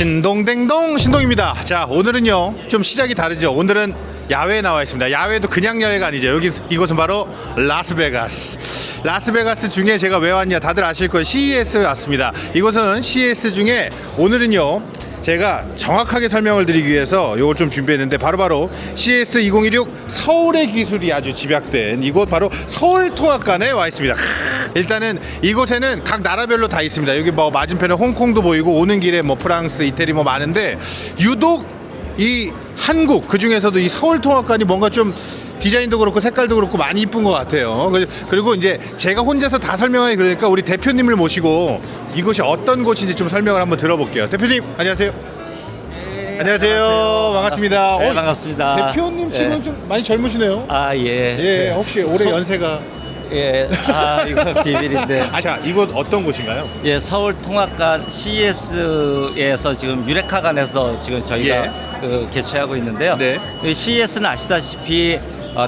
신동댕동 신동입니다. 자, 오늘은요 좀 시작이 다르죠. 오늘은 야외에 나와 있습니다. 야외도 그냥 야외가 아니죠. 이곳은 바로 라스베가스. 라스베가스 중에 제가 왜 왔냐 다들 아실 거예요. CES에 왔습니다. 이곳은 CES 중에 오늘은요 제가 정확하게 설명을 드리기 위해서 이걸 좀 준비했는데 바로 CES 2016 서울의 기술이 아주 집약된 이곳 바로 서울통합관에 와 있습니다. 일단은 이곳에는 각 나라별로 다 있습니다. 여기 뭐 맞은편에 홍콩도 보이고 오는 길에 뭐 프랑스, 이태리 뭐 많은데 유독 이 한국 그 중에서도 이 서울통합관이 뭔가 좀 디자인도 그렇고 색깔도 그렇고 많이 이쁜 것 같아요. 그리고 이제 제가 혼자서 다 설명하기 그러니까 우리 대표님을 모시고 이곳이 어떤 곳인지 좀 설명을 한번 들어볼게요. 대표님 안녕하세요. 네, 안녕하세요. 반갑습니다. 네, 반갑습니다. 대표님 지금 네. 좀 많이 젊으시네요. 아, 예. 예, 혹시 올해 연세가? 예, 이거 비밀인데. 자, 이곳 어떤 곳인가요? 예, 서울통합관 CES에서 지금 유레카관에서 지금 저희가 개최하고 있는데요. 네. CES는 아시다시피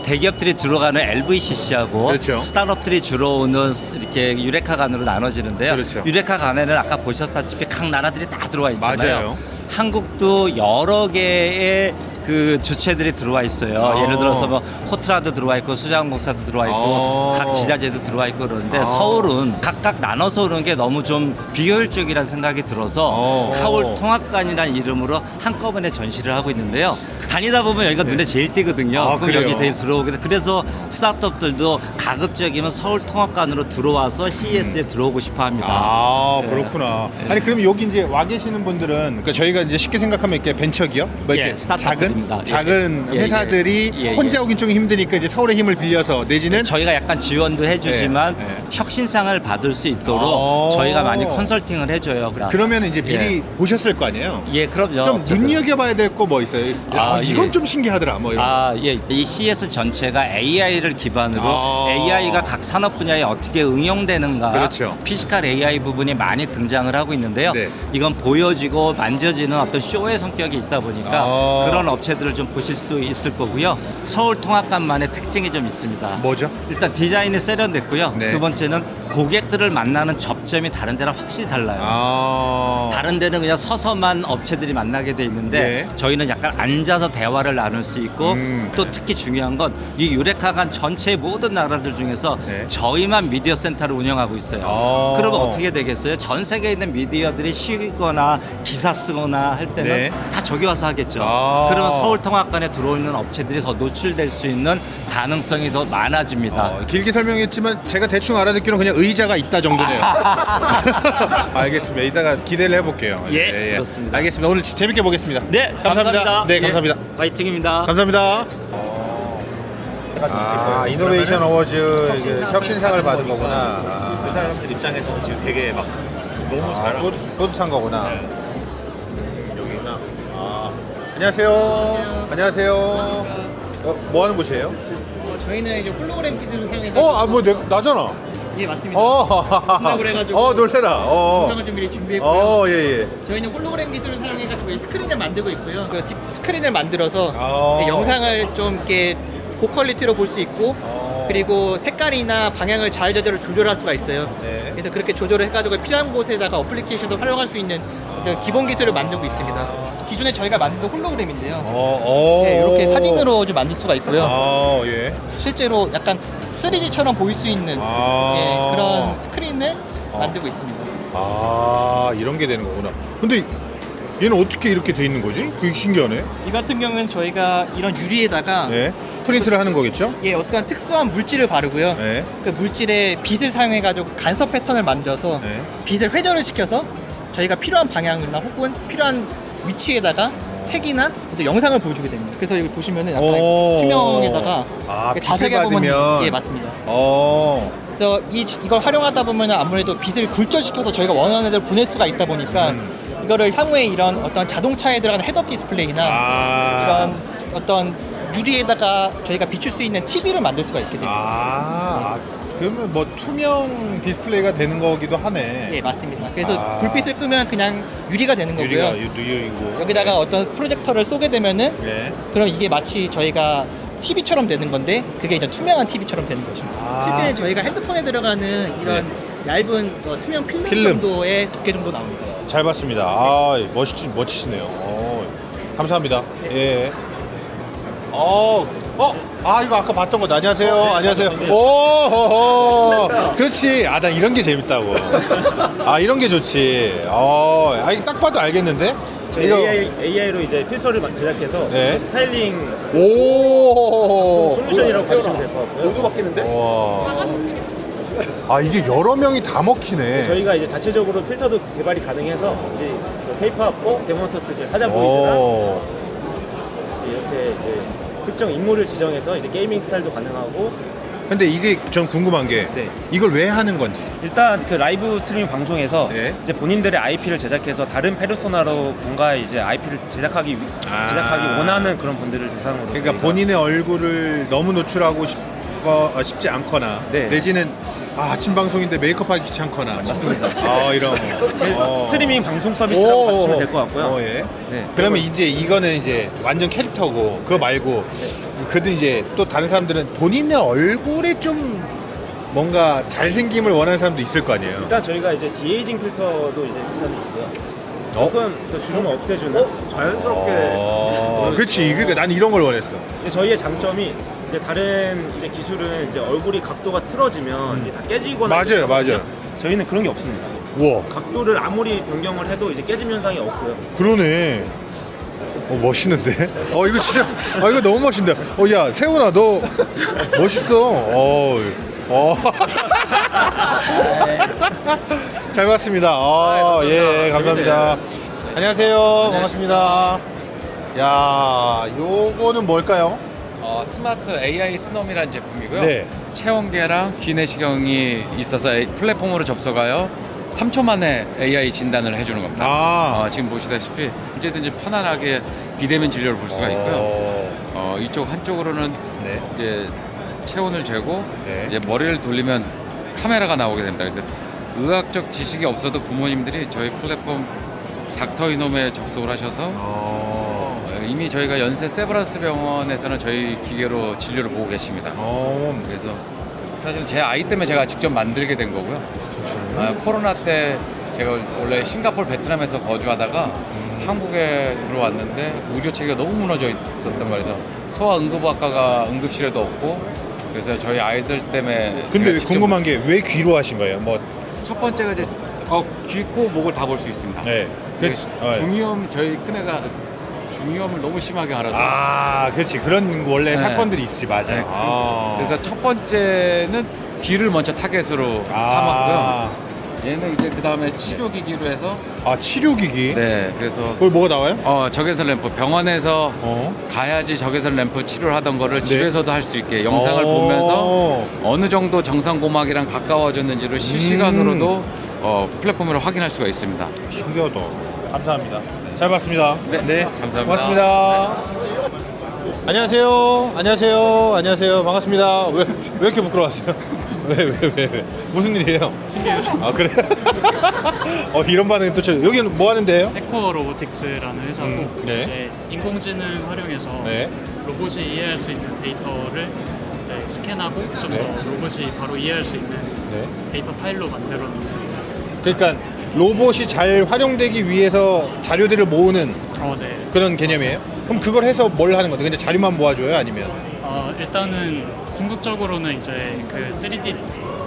대기업들이 들어가는 LVCC하고 그렇죠. 스타트업들이 주로 오는 이렇게 유레카관으로 나눠지는데요. 그렇죠. 유레카관에는 아까 보셨다시피 각 나라들이 다 들어와 있잖아요. 맞아요. 한국도 여러 개의 그 주체들이 들어와 있어요. 예를 들어서 뭐 코트라도 들어와 있고 수자항공사도 들어와 있고 각 지자체도 들어와 있고 그러는데 서울은 각각 나눠서 오는 게 너무 좀 비효율적이라는 생각이 들어서 서울통합관이라는 이름으로 한꺼번에 전시를 하고 있는데요. 다니다 보면 여기가 눈에 제일 띄거든요. 그럼 여기 제일 들어오게 돼. 그래서 스타트업들도 가급적이면 서울통합관으로 들어와서 CES에 들어오고 싶어 합니다. 그렇구나. 아니 그럼 여기 이제 와 계시는 분들은 그러니까 저희가 이제 쉽게 생각하면 이렇게 벤처기업 뭐 이렇게 작은 회사들이 혼자 오긴 좀 힘드니까 이제 서울의 힘을 빌려서 내지는 저희가 약간 지원도 해주지만 혁신상을 받을 수 있도록 저희가 많이 컨설팅을 해줘요. 그러면 이제 미리 보셨을 거 아니에요? 예, 그럼요. 좀 눈여겨봐야 될 거 뭐 있어요? 이건 좀 신기하더라. 뭐 이런. 이 CES 전체가 AI를 기반으로 AI가 각 산업 분야에 어떻게 응용되는가, 그렇죠. 피지컬 AI 부분이 많이 등장을 하고 있는데요. 네. 이건 보여지고 만져지는 어떤 쇼의 성격이 있다 보니까 그런 업체들을 좀 보실 수 있을 거고요. 서울통합관만의 특징이 좀 있습니다. 뭐죠? 일단 디자인이 세련됐고요. 네. 두 번째는 고객들을 만나는 접점이 다른 데랑 확실히 달라요. 다른 데는 그냥 서서만 업체들이 만나게 돼 있는데 저희는 약간 앉아서 대화를 나눌 수 있고 또 특히 중요한 건 이 유레카관 전체 모든 나라들 중에서 저희만 미디어 센터를 운영하고 있어요. 그러면 어떻게 되겠어요? 전 세계에 있는 미디어들이 쉬거나 기사 쓰거나 할 때는 다 저기 와서 하겠죠. 그러면 서울통합관에 들어오는 업체들이 더 노출될 수 있는 가능성이 더 많아집니다. 길게 설명했지만 제가 대충 알아듣기로는 그냥 의자가 있다 정도네요. 알겠습니다. 이따가 기대를 해볼게요. 그렇습니다. 알겠습니다. 오늘 재밌게 보겠습니다. 네, 감사합니다. 네, 감사합니다. 파이팅입니다. 감사합니다. 이노베이션 어워즈 혁신상을 받은 거구나. 그 사람들 입장에서 지금 되게 막 너무 잘하고 뿌듯한 거구나. 여기구나. 안녕하세요. 안녕하세요. 뭐 하는 곳이에요? 저희는 이제 홀로그램 기술을 사용해서 뭐 나잖아. 예, 맞습니다. 생각을 해가지고 놀래라. 영상을 좀 미리 준비했고요. 예. 저희는 홀로그램 기술을 사용해가지고 스크린을 만들고 있고요. 그 스크린을 만들어서 아. 영상을 좀 이렇게 고퀄리티로 볼 수 있고 그리고 색깔이나 방향을 자유자재로 조절할 수가 있어요. 그래서 그렇게 조절을 해가지고 필요한 곳에다가 어플리케이션도 활용할 수 있는 기본 기술을 만들고 있습니다. 기존에 저희가 만든 홀로그램인데요. 이렇게 사진으로 좀 만들 수가 있고요. 실제로 약간 3D처럼 보일 수 있는 그런 스크린을 만들고 있습니다. 이런 게 되는 거구나. 근데 얘는 어떻게 이렇게 돼 있는 거지? 그게 신기하네. 이 같은 경우는 저희가 이런 유리에다가 프린트를 하는 거겠죠? 어떤 특수한 물질을 바르고요. 그 물질에 빛을 사용해가지고 간섭 패턴을 만들어서 빛을 회전을 시켜서 저희가 필요한 방향이나 혹은 필요한 위치에다가 색이나 또 영상을 보여주게 됩니다. 그래서 여기 보시면은 약간 투명에다가 자세하게 보면 맞습니다. 그래서 이걸 활용하다 보면 아무래도 빛을 굴절시켜서 저희가 원하는 데를 보낼 수가 있다 보니까 이거를 향후에 이런 어떤 자동차에 들어가는 헤드업 디스플레이나 이런 어떤 유리에다가 저희가 비출 수 있는 TV를 만들 수가 있게 됩니다. 그러면 뭐 투명 디스플레이가 되는 거기도 하네. 예, 맞습니다. 그래서 불빛을 끄면 그냥 유리가 되는 거고요. 유리이고. 여기다가 어떤 프로젝터를 쏘게 되면은 그럼 이게 마치 저희가 TV처럼 되는 건데 그게 이제 투명한 TV처럼 되는 거죠. 실제는 저희가 핸드폰에 들어가는 이런 얇은 투명 필름 정도의 두께 정도 나옵니다. 잘 봤습니다. 아, 멋지시네요. 감사합니다. 예. 이거 아까 봤던 거. 안녕하세요. 안녕하세요. 오, 그렇지. 아, 나 이런 게 재밌다고. 아, 이런 게 좋지. 이거 딱 봐도 알겠는데? 이거 AI로 이제 필터를 제작해서 네. 스타일링 오. 솔루션이라고 보시면 될 것 같고요. 모두 바뀌는데? 와. 아, 이게 여러 명이 다 먹히네. 저희가 이제 자체적으로 필터도 개발이 가능해서 이제 K-pop, 데모터스 이제 사자 보이즈나 오. 이렇게 이제 특정 인물을 지정해서 이제 게이밍 스타일도 가능하고. 근데 이게 전 궁금한 게 네. 이걸 왜 하는 건지. 일단 그 라이브 스트리밍 방송에서 네. 이제 본인들의 IP를 제작해서 다른 페르소나로 뭔가 이제 IP를 제작하기 원하는 그런 분들을 대상으로. 그러니까 저희가 본인의 얼굴을 너무 노출하고 싶지 않거나 네. 내지는 아침 방송인데 메이크업하기 귀찮거나 맞습니다. 이런 스트리밍 방송 서비스라고 봐주시면 될 것 같고요. 예. 네. 그러면 이제 이거는 이제 완전 캐릭터고 그거 말고 그든 이제 또 다른 사람들은 본인의 얼굴에 좀 뭔가 잘생김을 원하는 사람도 있을 거 아니에요. 일단 저희가 이제 디에이징 필터도 이제 필터도 있고요. 조금 더 주름을 없애주는. 자연스럽게. 그렇지. 그러니까 난 이런 걸 원했어. 근데 저희의 장점이 이제 다른 이제 기술은 이제 얼굴이 각도가 틀어지면 이게 다 깨지거나. 맞아요, 이렇게 하거든요. 맞아요. 저희는 그런 게 없습니다. 우와, 각도를 아무리 변경을 해도 이제 깨짐 현상이 없고요. 그러네. 멋있는데? 이거 진짜, 이거 너무 멋있는데. 야, 세훈아, 너 멋있어. 잘 봤습니다. 예, 감사합니다. 안녕하세요. 반갑습니다. 야, 요거는 뭘까요? 스마트 AI 스놈이라는 제품이고요. 네. 체온계랑 기내시경이 있어서 플랫폼으로 접속하여 3초 만에 AI 진단을 해주는 겁니다. 지금 보시다시피 언제든지 편안하게 비대면 진료를 볼 수가 있고요. 이쪽 한쪽으로는 네. 이제 체온을 재고 네. 이제 머리를 돌리면 카메라가 나오게 됩니다. 그래서 의학적 지식이 없어도 부모님들이 저희 플랫폼 닥터이놈에 접속을 하셔서 이미 저희가 연세 세브란스 병원에서는 저희 기계로 진료를 보고 계십니다. 그래서 사실 제 아이 때문에 제가 직접 만들게 된 거고요. 코로나 때 제가 원래 싱가포르 베트남에서 거주하다가 한국에 들어왔는데 의료 체계가 너무 무너져 있었단 말이죠. 소아응급학과가 응급실에도 없고 그래서 저희 아이들 때문에. 근데 궁금한 게 왜 귀로 하신 거예요? 첫 번째가 이제 귀, 코, 목을 다 볼 수 있습니다. 네. 중이염 저희 큰애가 중이염을 너무 심하게 앓아서. 그렇지. 그런 원래 네. 사건들이 있지, 맞아요. 네. 그래서 첫 번째는 귀를 먼저 타겟으로 삼았고요. 얘는 이제 그 다음에 치료기기로 해서. 치료기기? 네, 그래서. 거기 뭐가 나와요? 적외선 램프. 병원에서 가야지 적외선 램프 치료를 하던 거를 집에서도 할 수 있게 영상을 보면서 어느 정도 정상고막이랑 가까워졌는지를 실시간으로도 플랫폼으로 확인할 수가 있습니다. 신기하다. 감사합니다. 잘 봤습니다. 네, 감사합니다. 고맙습니다. 안녕하세요. 안녕하세요. 안녕하세요. 반갑습니다. 왜 이렇게 부끄러웠어요? 왜? 무슨 일이에요? 신기해서. 그래? 이런 반응이 또 여기는 뭐 하는데요? 세코어 로보틱스라는 회사고 네. 이제 인공지능 활용해서 네. 로봇이 이해할 수 있는 데이터를 이제 스캔하고 좀 더 네. 로봇이 바로 이해할 수 있는 네. 데이터 파일로 만들어놓는. 그러니까 로봇이 잘 활용되기 위해서 자료들을 모으는 네. 그런 개념이에요? 그럼 그걸 해서 뭘 하는 건데? 그냥 자료만 모아줘요? 아니면? 일단은 궁극적으로는 이제 그 3D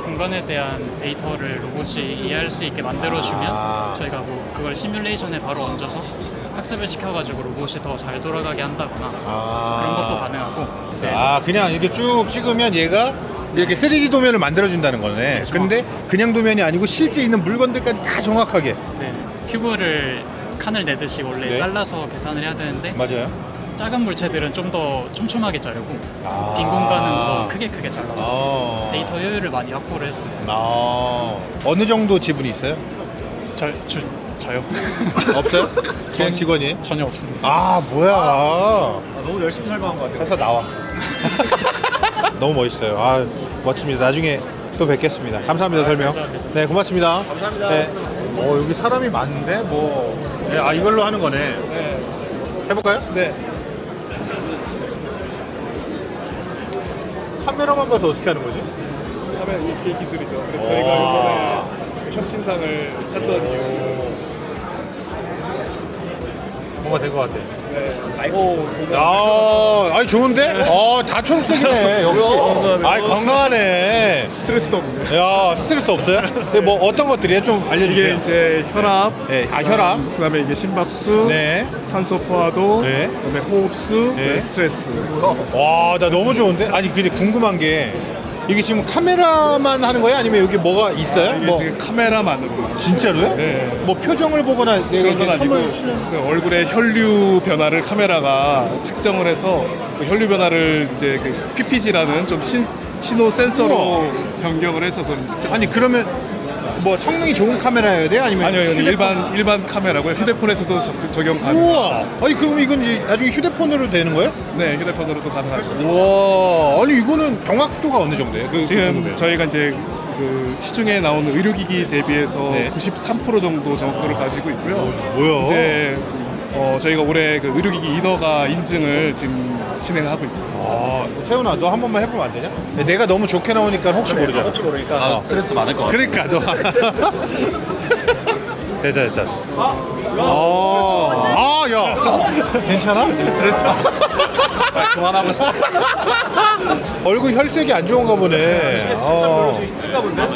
공간에 대한 데이터를 로봇이 이해할 수 있게 만들어주면 저희가 뭐 그걸 시뮬레이션에 바로 얹어서 학습을 시켜가지고 로봇이 더 잘 돌아가게 한다거나 그런 것도 가능하고. 그냥 이렇게 쭉 찍으면 얘가 이렇게 3D 도면을 만들어준다는 거네. 근데 그냥 도면이 아니고 실제 있는 물건들까지 다 정확하게. 네. 큐브를 칸을 내듯이 원래 네. 잘라서 계산을 해야 되는데 맞아요. 작은 물체들은 좀 더 촘촘하게 자르고 빈 공간은 더 크게 잘라서 데이터 효율을 많이 확보를 했습니다. 어느 정도 지분이 있어요? 저요? 없어요? 그냥 직원이? 전혀 없습니다. 뭐야. 너무 열심히 설명한 것 같아요. 회사 나와. 너무 멋있어요. 멋집니다. 나중에 또 뵙겠습니다. 감사합니다. 설명. 감사합니다. 네, 고맙습니다. 감사합니다. 네. 여기 사람이 많은데 네, 이걸로 하는 거네. 네. 해볼까요? 네. 카메라만 봐서 어떻게 하는 거지? 카메라 이게 기술이죠. 그래서 저희가 이번에 혁신상을 탔던 이유. 뭔가 된 것 같아. 아니 좋은데? 다 초록색이네 역시. 아이 건강하네. 스트레스도 없네. 야 스트레스 없어요? 근데 뭐 어떤 것들이에요? 좀 알려주세요. 이게 이제 혈압, 네, 혈압. 그다음에 이게 심박수, 네. 산소 포화도, 네. 그다음에 호흡수, 네. 스트레스. 와, 나 너무 좋은데? 아니 근데 궁금한 게 이게 지금 카메라만 하는 거예요? 아니면 여기 뭐가 있어요? 이게 뭐 지금 카메라만으로. 진짜로요? 네. 뭐 표정을 보거나 그런 건 아니고 그 얼굴의 혈류 변화를 카메라가 측정을 해서 그 혈류 변화를 이제 그 PPG라는 좀 신호 센서로 우와. 변경을 해서 그걸 측정. 아니 그러면 뭐 성능이 좋은 카메라여야 돼요? 아니면 아니요, 휴대폰? 일반 카메라고요. 휴대폰에서도 적용 가능. 우와. 아니 그럼 이건 이제 나중에 휴대폰으로 되는 거예요? 네, 휴대폰으로도 가능하죠. 우와. 아니 이거는 정확도가 어느 정도예요? 지금 궁금해요. 저희가 이제 그 시중에 나오는 의료기기 대비해서 네. 93% 정도 정확도를 가지고 있고요. 뭐야? 이제 저희가 올해 그 의료기기 인허가 인증을 지금 진행하고 있어요. 아, 세훈아 너 한 번만 해보면 안 되냐? 내가 너무 좋게 나오니까 혹시 모르잖아. 혹시 모르니까. 스트레스 많을 것 같아요. 그러니까 너. 됐다. 야. 괜찮아? 스트레스 받아. 그만하고 싶어. 얼굴 혈색이 안 좋은가 보네.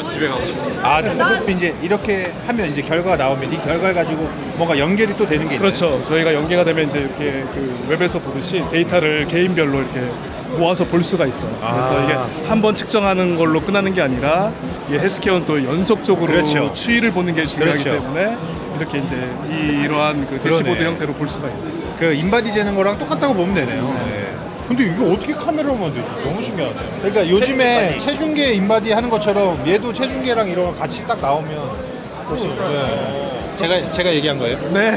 집에 가고 싶어. 이제 이렇게 하면 이제 결과가 나오면 이 결과를 가지고 뭔가 연결이 또 되는 게 있나요? 그렇죠. 저희가 연계가 되면 이제 이렇게 그 웹에서 보듯이 데이터를 개인별로 이렇게 모아서 볼 수가 있어요. 그래서 이게 한 번 측정하는 걸로 끝나는 게 아니라 이 헬스케어는 또 연속적으로 그렇죠. 추이를 보는 게 중요하기 그렇죠. 때문에 이렇게 이제 이러한 그 대시보드 그러네. 형태로 볼 수가 있는 거죠. 그 인바디 재는 거랑 똑같다고 보면 되네요. 네. 근데 이거 어떻게 카메라로 만들지? 너무 신기하네. 그러니까 요즘에 체중계 인바디 하는 것처럼 얘도 체중계랑 이런 거 같이 딱 나오면 네. 제가 얘기한 거예요? 네.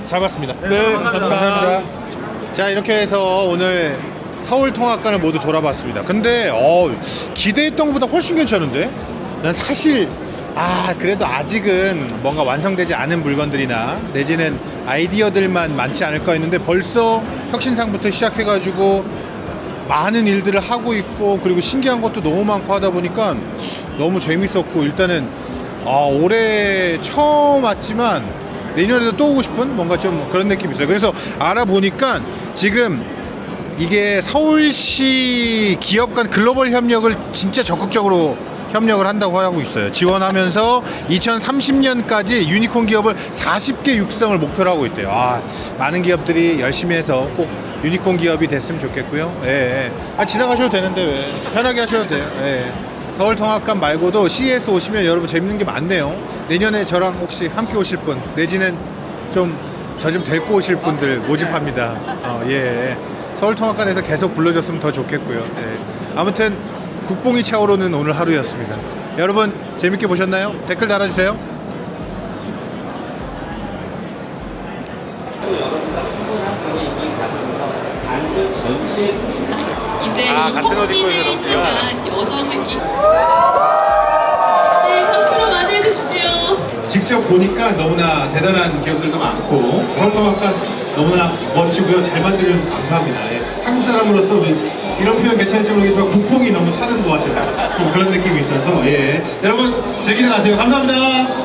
잘 봤습니다. 네, 감사합니다. 자 이렇게 해서 오늘 서울통합관을 모두 돌아봤습니다. 근데 기대했던 것보다 훨씬 괜찮은데? 난 사실 그래도 아직은 뭔가 완성되지 않은 물건들이나 내지는 아이디어들만 많지 않을까 했는데 벌써 혁신상부터 시작해가지고 많은 일들을 하고 있고 그리고 신기한 것도 너무 많고 하다 보니까 너무 재밌었고 일단은 올해 처음 왔지만 내년에도 또 오고 싶은 뭔가 좀 그런 느낌이 있어요. 그래서 알아보니까 지금 이게 서울시 기업 간 글로벌 협력을 진짜 적극적으로 협력을 한다고 하고 있어요. 지원하면서 2030년까지 유니콘 기업을 40개 육성을 목표로 하고 있대요. 많은 기업들이 열심히 해서 꼭 유니콘 기업이 됐으면 좋겠고요. 예. 지나가셔도 되는데 왜? 편하게 하셔도 돼요. 예. 서울통합관 말고도 CES 오시면 여러분 재밌는 게 많네요. 내년에 저랑 혹시 함께 오실 분 내지는 좀 저 좀 데리고 오실 분들 모집합니다. 예. 서울통합관에서 계속 불러줬으면 더 좋겠고요. 예. 아무튼 국뽕이 차오르는 오늘 하루였습니다. 여러분 재밌게 보셨나요? 댓글 달아주세요. 이제 같은 옷 입고 있는 너무 귀여워. 여정을 네, 박수로 맞이해 주십시오. 직접 보니까 너무나 대단한 기업들도 많고 서울통합관 너무나 멋지고요. 잘 만들어주셔서 감사합니다. 예. 한국 사람으로서 이런 표현 괜찮을지 모르겠지만 국뽕이 너무 차는 것 같아요. 좀 그런 느낌이 있어서 여러분 즐기다 가세요. 감사합니다.